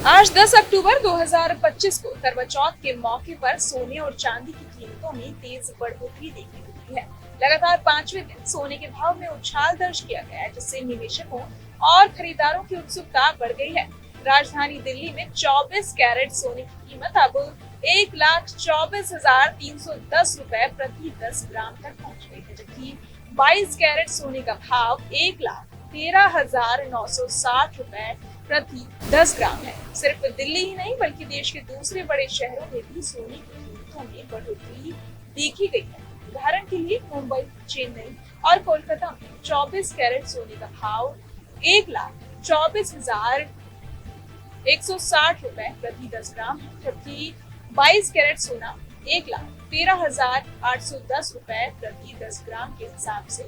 आज 10 अक्टूबर 2025 को करवा चौथ के मौके पर सोने और चांदी की कीमतों में तेज बढ़ोतरी देखने को मिली है। लगातार 5वें दिन सोने के भाव में उछाल दर्ज किया गया है, जिससे निवेशकों और खरीदारों की उत्सुकता बढ़ गई है। राजधानी दिल्ली में 24 कैरेट सोने की कीमत अब 1,24,310 रुपए प्रति 10 ग्राम तक पहुंच गई है, जबकि 22 कैरेट सोने का भाव 1,13,960 रुपए प्रति 10 ग्राम है। सिर्फ दिल्ली ही नहीं बल्कि देश के दूसरे बड़े शहरों में भी सोने की कीमतों में बढ़ोतरी देखी गई है। उदाहरण के लिए मुंबई, चेन्नई और कोलकाता में 24 कैरेट सोने का भाव 1,24,160 रुपए प्रति 10 ग्राम है, जबकि 22 कैरेट सोना 1,13,810 रुपए प्रति 10 ग्राम के हिसाब से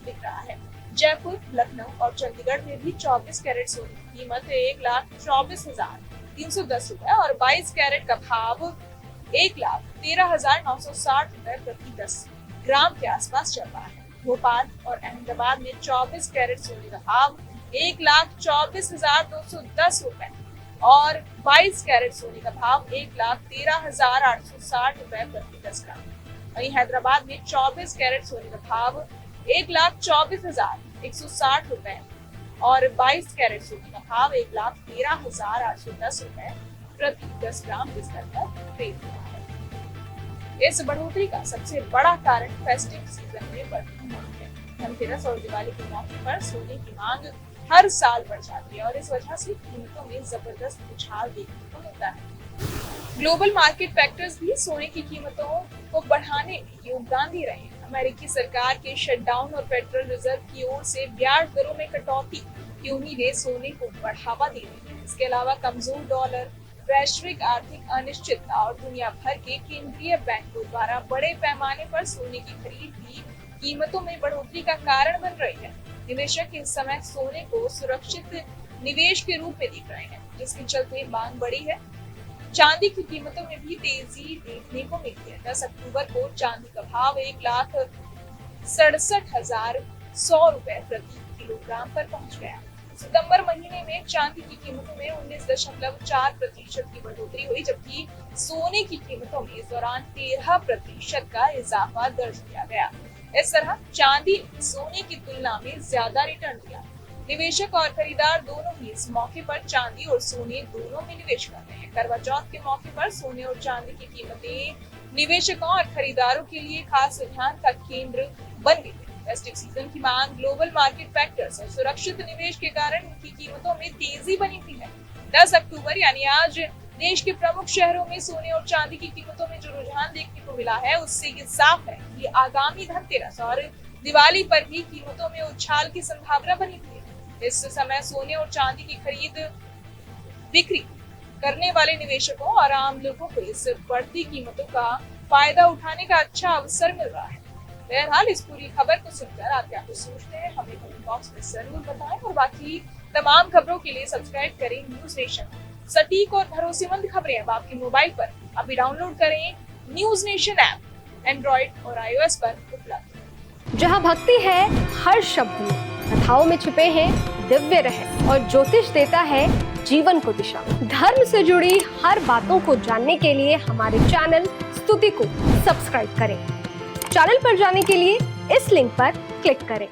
बिक रहा है। जयपुर, लखनऊ और चंडीगढ़ में भी 24 कैरेट सोने की कीमत 1,24,310 रुपए और 22 कैरेट का भाव 1,13,960 रुपए प्रति 10 ग्राम के आसपास चल रहा है। भोपाल और अहमदाबाद में 24 कैरेट सोने का भाव 1,24,210 रुपए और 22 कैरेट सोने का भाव 1,13,860 रुपए प्रति 10 ग्राम। वहीं हैदराबाद में 24 कैरेट सोने का भाव 1,24,160 रुपए और 22 कैरेट सोने का भाव 1,13,810 रुपए प्रति 10 ग्राम के स्तर पर ट्रेड हुआ है। इस बढ़ोतरी का सबसे बड़ा कारण फेस्टिव सीजन में बढ़ती मांग है। धनतेरस और दिवाली के मौके पर सोने की मांग हर साल बढ़ जाती है और इस वजह से कीमतों में जबरदस्त उछाल देखने को मिलता है। ग्लोबल मार्केट फैक्टर्स भी सोने की कीमतों को बढ़ाने में योगदान दे रहे हैं। अमेरिकी सरकार के शटडाउन और फेडरल रिजर्व की ओर से ब्याज दरों में कटौती की उम्मीदें सोने को बढ़ावा दे रही है। इसके अलावा कमजोर डॉलर, वैश्विक आर्थिक अनिश्चितता और दुनिया भर के केंद्रीय बैंकों द्वारा बड़े पैमाने पर सोने की खरीद भी कीमतों में बढ़ोतरी का कारण बन रही है। निवेशक इस समय सोने को सुरक्षित निवेश के रूप में देख रहे हैं, जिसके चलते मांग बढ़ी है। चांदी की कीमतों में भी तेजी देखने को मिली है। 10 अक्टूबर को चांदी का भाव 1,67,100 रुपए प्रति किलोग्राम पर पहुंच गया। सितंबर महीने में चांदी की कीमतों में 19.4% की बढ़ोतरी हुई, जबकि सोने की कीमतों में इस दौरान 13% का इजाफा दर्ज किया गया। इस तरह चांदी सोने की तुलना में ज्यादा रिटर्न दिया। निवेशक और खरीदार दोनों ही इस मौके पर चांदी और सोने दोनों में निवेश कर रहे हैं। करवा चौथ के मौके पर सोने और चांदी की कीमतें निवेशकों और खरीदारों के लिए खास ध्यान का केंद्र बन गई है। फेस्टिव सीजन की मांग, ग्लोबल मार्केट फैक्टर्स और सुरक्षित निवेश के कारण इनकी कीमतों में तेजी बनी हुई है। 10 अक्टूबर यानी आज देश के प्रमुख शहरों में सोने और चांदी की कीमतों में जो रुझान देखने को मिला है, उससे ये साफ है कि आगामी धनतेरस और दिवाली पर भी कीमतों में उछाल की संभावना बनी हुई है। इस समय सोने और चांदी की खरीद बिक्री करने वाले निवेशकों और आम लोगों को इस बढ़ती कीमतों का फायदा उठाने का अच्छा अवसर मिल रहा है। बहरहाल इस पूरी खबर को सुनकर आप क्या कुछ सोचते हैं, हमें कमेंट बॉक्स में जरूर बताएं और बाकी तमाम खबरों के लिए सब्सक्राइब करें न्यूज नेशन। सटीक और भरोसेमंद खबरें अब आपके मोबाइल पर अभी डाउनलोड करें न्यूज नेशन ऐप, एंड्रॉइड और iOS पर उपलब्ध। जहां भक्ति है हर शब्द में, कथाओं में छुपे हैं दिव्य रहस्य और ज्योतिष देता है जीवन को दिशा। धर्म से जुड़ी हर बातों को जानने के लिए हमारे चैनल स्तुति को सब्सक्राइब करें। चैनल पर जाने के लिए इस लिंक पर क्लिक करें।